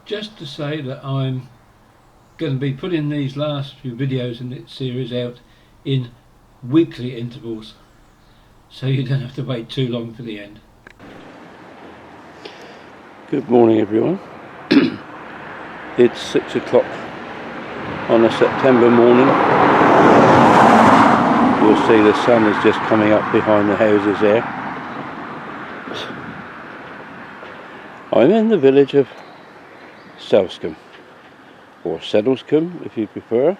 just to say that I'm going to be putting these last few videos in this series out in weekly intervals, so you don't have to wait too long for the end. Good morning everyone. It's 6 o'clock on a September morning. You'll see the sun is just coming up behind the houses there. I'm in the village of Sedlescombe, or Sedlescombe if you prefer.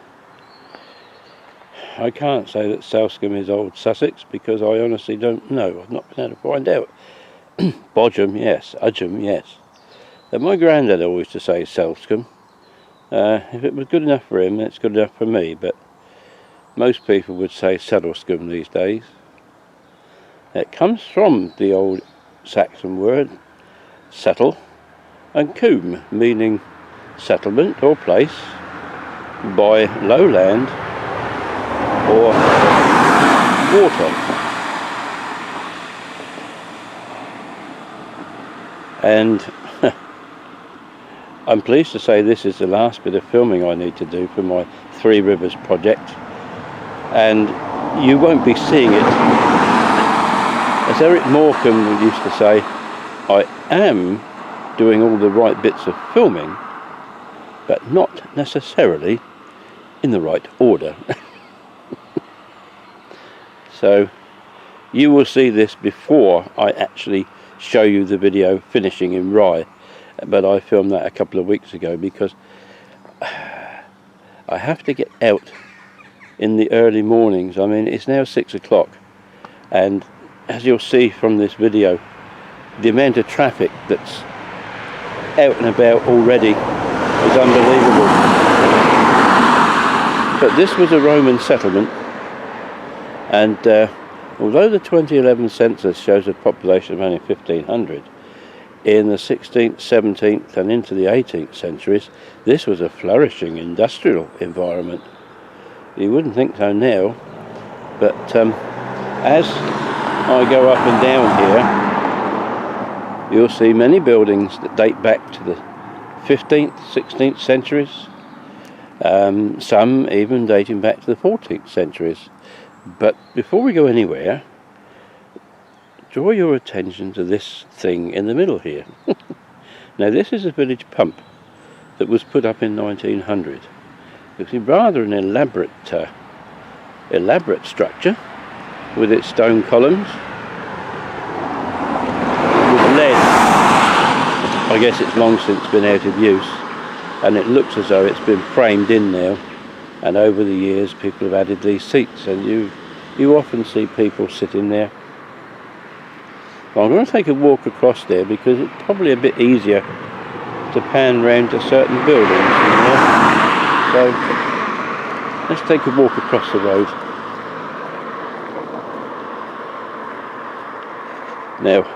I can't say that Sedlescombe is old Sussex because I honestly don't know. I've not been able to find out. Bodgham, yes. Udgham, yes. And my granddad always used to say Sedlescombe. If it was good enough for him, it's good enough for me, but most people would say Sedlescombe these days. It comes from the old Saxon word settle and combe, meaning settlement or place by lowland or water. And I'm pleased to say this is the last bit of filming I need to do for my Three Rivers project, and you won't be seeing it. As Eric Morecambe used to say, I am doing all the right bits of filming, but not necessarily in the right order. So you will see this before I actually show you the video finishing in Rye, but I filmed that a couple of weeks ago because I have to get out in the early mornings. I mean, it's now 6 o'clock, and as you'll see from this video, the amount of traffic that's out and about already is unbelievable. But this was a Roman settlement, and although the 2011 census shows a population of only 1,500, in the 16th, 17th and into the 18th centuries, this was a flourishing industrial environment. You wouldn't think so now, but as I go up and down here, you'll see many buildings that date back to the 15th, 16th centuries, some even dating back to the 14th centuries. But before we go anywhere, draw your attention to this thing in the middle here. Now this is a village pump that was put up in 1900. It's rather an elaborate structure with its stone columns. I guess it's long since been out of use, and it looks as though it's been framed in now, and over the years people have added these seats, and you often see people sitting there. Well, I'm going to take a walk across there because it's probably a bit easier to pan round to certain buildings, you know? So let's take a walk across the road. Now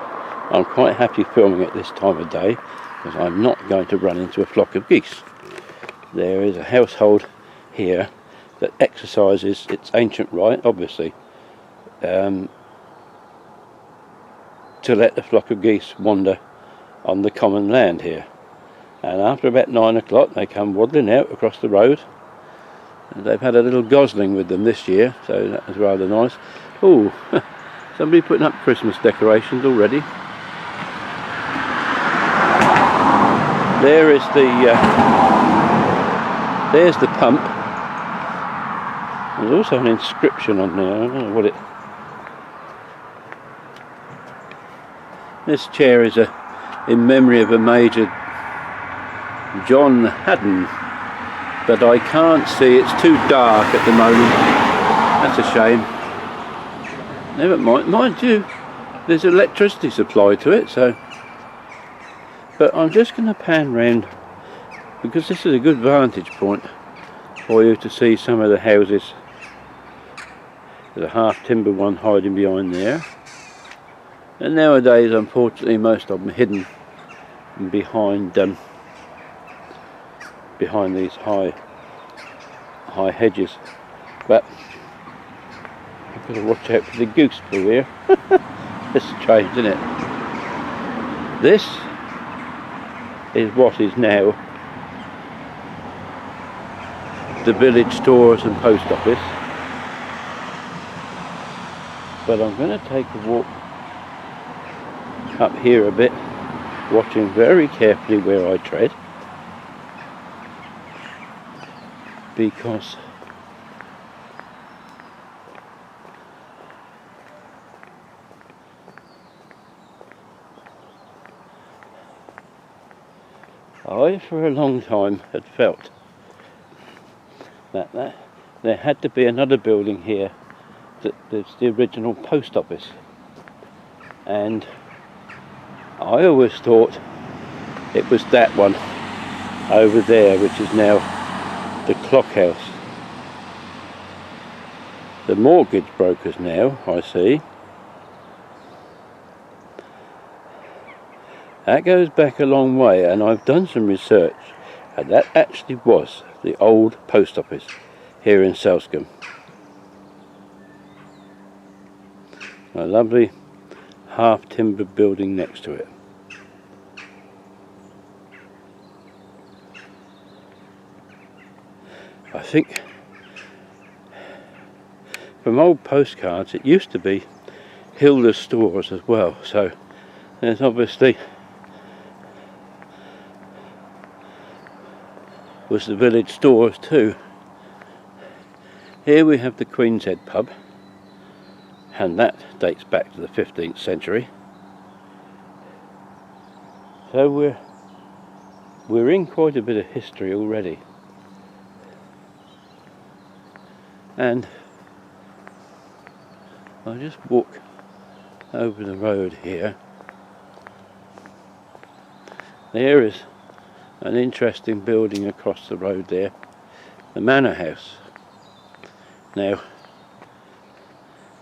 I'm quite happy filming at this time of day because I'm not going to run into a flock of geese. There is a household here that exercises its ancient right, obviously, to let the flock of geese wander on the common land here. And after about 9 o'clock they come waddling out across the road, and they've had a little gosling with them this year, so that was rather nice. Oh, somebody putting up Christmas decorations already. There is there's the pump. There's also an inscription on there. I don't know what it. This chair is in memory of a Major John Haddon, but I can't see. It's too dark at the moment. That's a shame. Never mind. Mind you, there's electricity supply to it, so. But I'm just going to pan round because this is a good vantage point for you to see some of the houses. There's a half timber one hiding behind there, and nowadays unfortunately most of them are hidden behind these high hedges. But I've got to watch out for the goose through here. This is strange, isn't it? This is what is now the village stores and post office. But I'm going to take a walk up here a bit, watching very carefully where I tread, because I for a long time had felt that there had to be another building here that's the original post office, and I always thought it was that one over there, which is now the clock house. The mortgage brokers now, I see. That goes back a long way, and I've done some research, and that actually was the old post office here in Sedlescombe. A lovely half timber building next to it. I think from old postcards it used to be Hilda's stores as well, so there's obviously was the village stores too. Here we have the Queen's Head pub, and that dates back to the 15th century. So we're in quite a bit of history already. And I'll just walk over the road here. There is an interesting building across the road there, the Manor house. Now,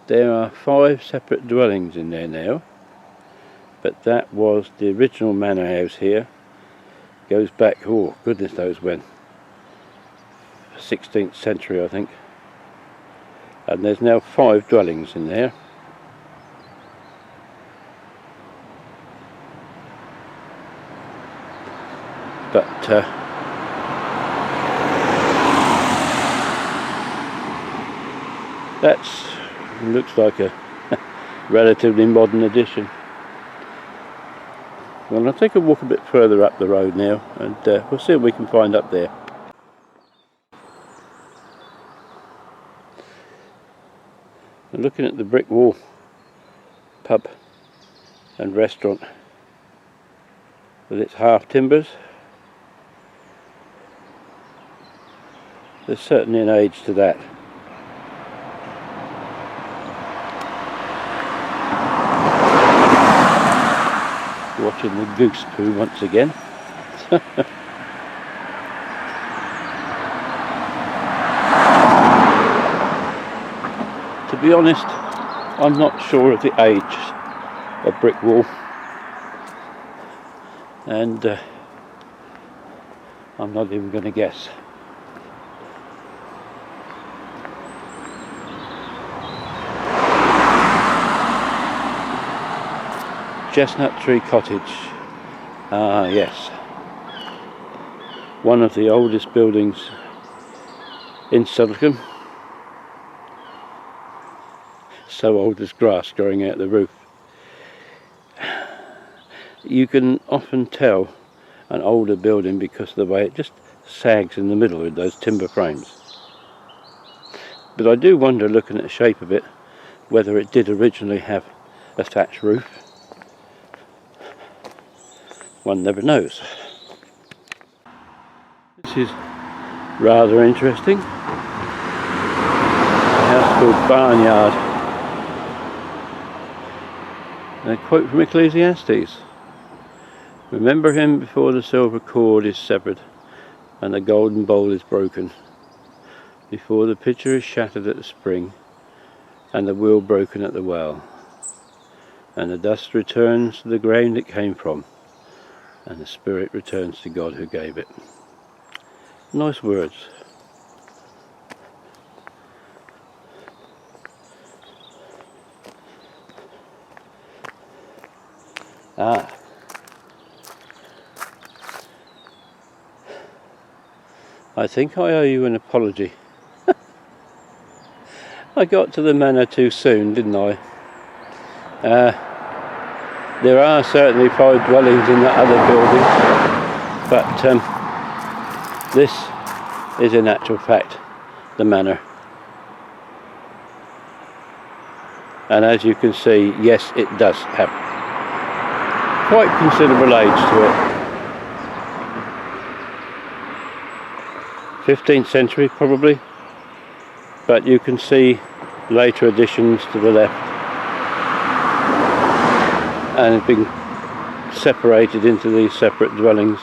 there are 5 separate dwellings in there now, but that was the original manor house here. Goes back, oh goodness knows when, 16th century I think. And there's now 5 dwellings in there. But that's looks like a relatively modern addition. Well, I'll take a walk a bit further up the road now, and we'll see what we can find up there. I'm looking at the brick wall pub and restaurant with its half timbers. There's certainly an age to that. Watching the goose poo once again. To be honest, I'm not sure of the age of brick wall, and I'm not even going to guess. Chestnut Tree Cottage. Ah, yes. One of the oldest buildings in Sedlescombe. So old as grass growing out the roof. You can often tell an older building because of the way it just sags in the middle with those timber frames. But I do wonder, looking at the shape of it, whether it did originally have a thatched roof. One never knows. This is rather interesting. A house called Barnyard. A quote from Ecclesiastes. Remember him before the silver cord is severed and the golden bowl is broken, before the pitcher is shattered at the spring and the wheel broken at the well, and the dust returns to the ground it came from, and the spirit returns to God who gave it. Nice words. I think I owe you an apology. I got to the manor too soon, didn't I? There are certainly 5 dwellings in that other building, but this is in actual fact the manor. And as you can see, yes, it does have quite considerable age to it. 15th century probably, but you can see later additions to the left, and it's been separated into these separate dwellings.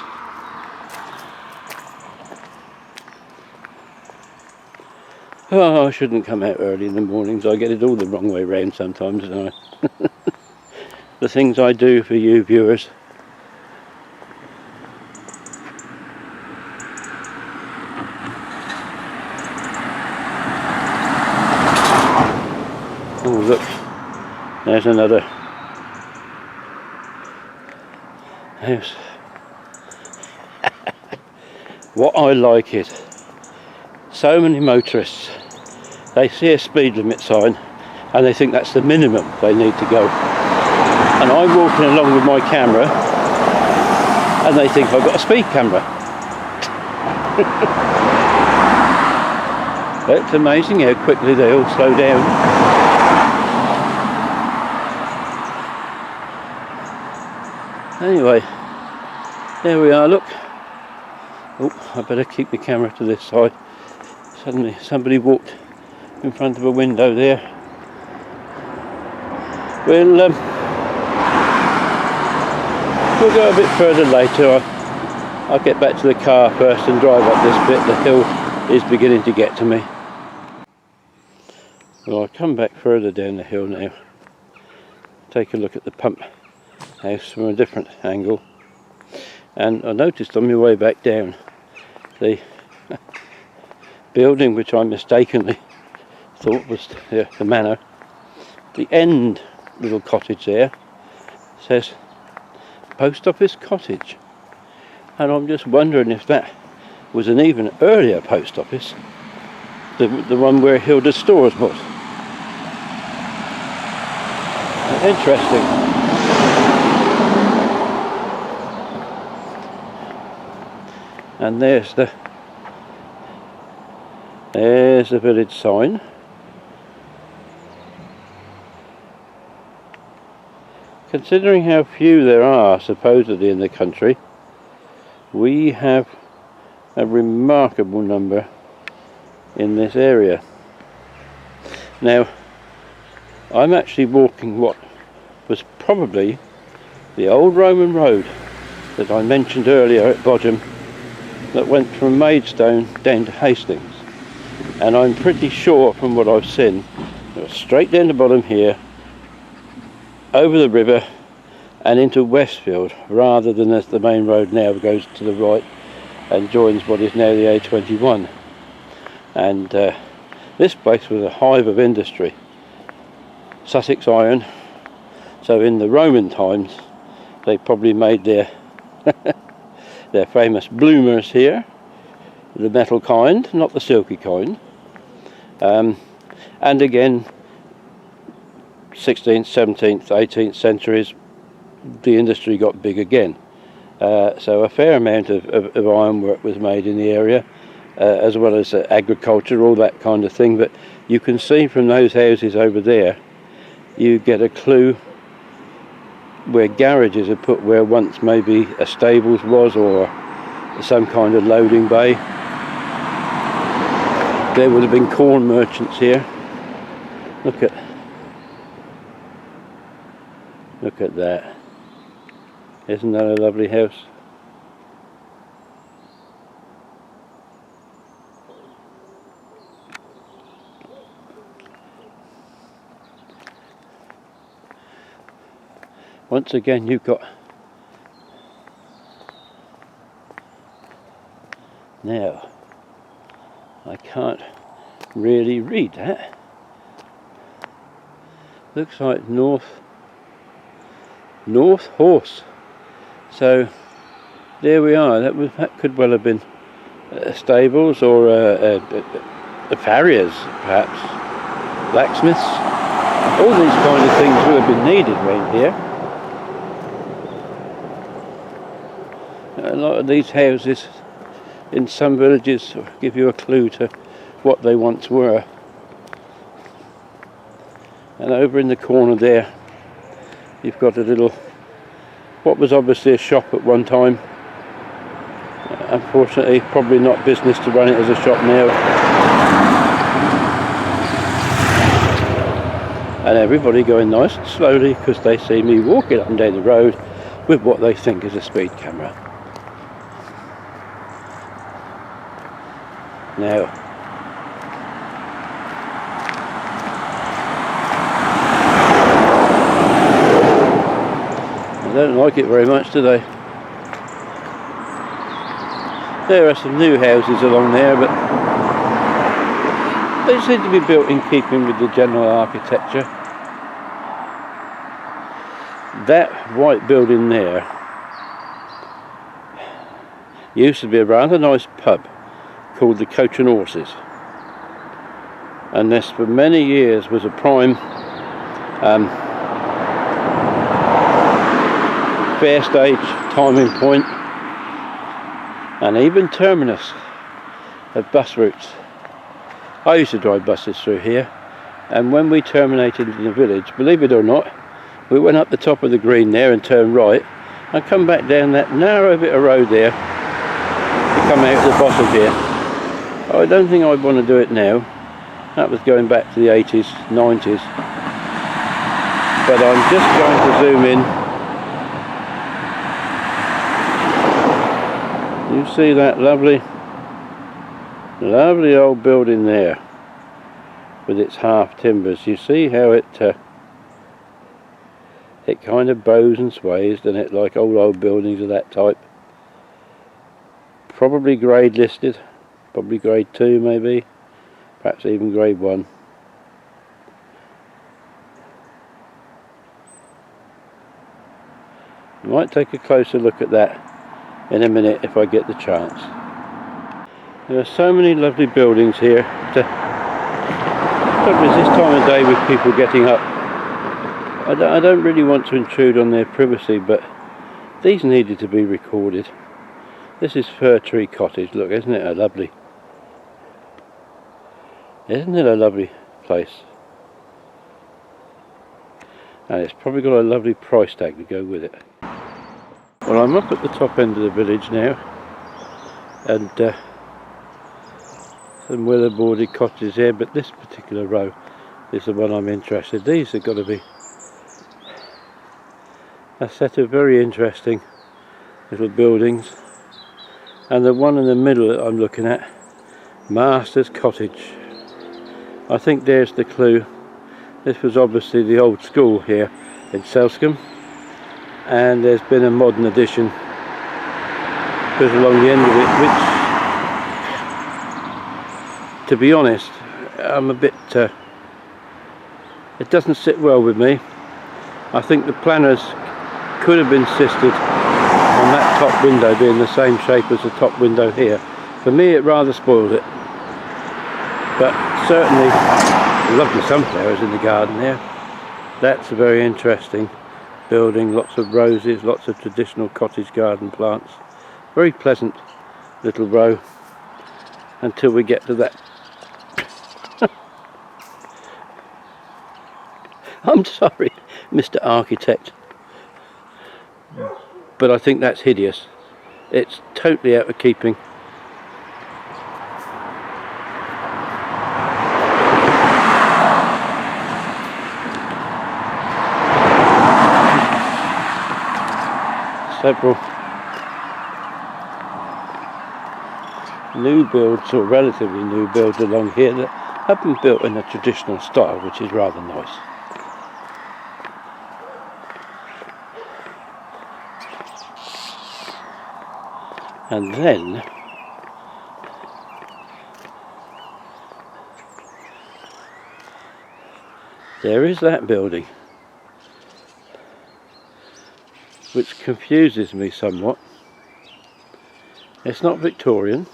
Oh, I shouldn't come out early in the mornings. I get it all the wrong way round sometimes, don't I? The things I do for you viewers. Oh look, there's another house. What I like is so many motorists, they see a speed limit sign and they think that's the minimum they need to go, and I'm walking along with my camera and they think I've got a speed camera. It's amazing how quickly they all slow down. Anyway, there we are, look. Oh, I better keep the camera to this side. Suddenly somebody walked in front of a window there. We'll go a bit further later. I'll get back to the car first and drive up this bit. The hill is beginning to get to me. Well, I'll come back further down the hill now. Take a look at the pump house from a different angle. And I noticed on my way back down the building which I mistakenly thought was the manor. The end little cottage there says Post Office Cottage, and I'm just wondering if that was an even earlier post office, the one where Hilda's stores was. Interesting. And there's the village sign. Considering how few there are supposedly in the country, we have a remarkable number in this area. Now, I'm actually walking what was probably the old Roman road that I mentioned earlier at Bodgham, that went from Maidstone down to Hastings, and I'm pretty sure from what I've seen it was straight down the bottom here, over the river and into Westfield, rather than as the main road now goes to the right and joins what is now the A21. And this place was a hive of industry. Sussex iron, so in the Roman times they probably made their their famous bloomers here, the metal kind, not the silky kind. And again, 16th, 17th, 18th centuries, the industry got big again. So a fair amount of ironwork was made in the area, as well as agriculture, all that kind of thing. But you can see from those houses over there, you get a clue where garages are put, where once maybe a stables was, or some kind of loading bay. There would have been corn merchants here. Look at that. Isn't that a lovely house? Once again, you've got now, I can't really read that. Looks like North Horse. So there we are. That could well have been stables or farriers, perhaps, blacksmiths. All these kind of things would have been needed around here. A lot of these houses in some villages give you a clue to what they once were. And over in the corner there you've got a little, what was obviously a shop at one time. Unfortunately probably not business to run it as a shop now. And everybody going nice and slowly because they see me walking up and down the road with what they think is a speed camera. Now, I don't like it very much, do they? There are some new houses along there, but they seem to be built in keeping with the general architecture. That white building there used to be a rather nice pub called the Coach and Horses, and this for many years was a prime fair stage timing point and even terminus of bus routes. I used to drive buses through here, and when we terminated in the village, believe it or not, we went up the top of the green there and turned right and come back down that narrow bit of road there to come out the bottom here. I don't think I'd want to do it now. That was going back to the 80s, 90s. But I'm just going to zoom in. You see that lovely old building there with its half timbers. You see how it kind of bows and sways, doesn't it, like old buildings of that type. Probably grade listed. Probably grade 2 maybe, perhaps even grade 1. Might take a closer look at that in a minute if I get the chance. There are so many lovely buildings here. Probably this time of day with people getting up, I don't really want to intrude on their privacy, but these needed to be recorded. This is Fir Tree Cottage. Look, isn't it a lovely? Isn't it a lovely place? And it's probably got a lovely price tag to go with it. Well, I'm up at the top end of the village now, and some weatherboarded cottages here, but this particular row is the one I'm interested in. These have got to be a set of very interesting little buildings, and the one in the middle that I'm looking at, Master's Cottage. I think there's the clue. This was obviously the old school here in Sedlescombe, and there's been a modern addition goes along the end of it, which, to be honest, I'm a bit it doesn't sit well with me. I think the planners could have insisted on that top window being the same shape as the top window here. For me it rather spoiled it, but certainly lovely sunflowers in the garden there. That's a very interesting building, lots of roses, lots of traditional cottage garden plants. Very pleasant little row until we get to that. I'm sorry, Mr. Architect, but I think that's hideous. It's totally out of keeping. Several new builds, or relatively new builds along here, that have been built in a traditional style, which is rather nice. And then there is that building, which confuses me somewhat. It's not Victorian,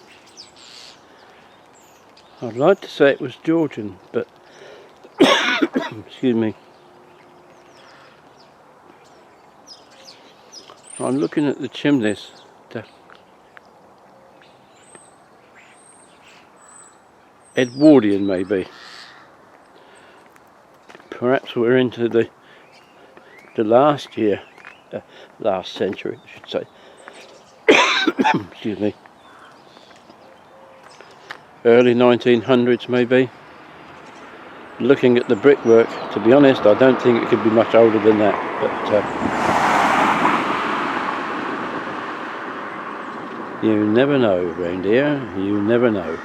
I'd like to say it was Georgian, but excuse me. I'm looking at the chimneys. Edwardian maybe. Perhaps we're into the last year, last century I should say. Excuse me. Early 1900s maybe. Looking at the brickwork, to be honest, I don't think it could be much older than that, but you never know, reindeer, you never know.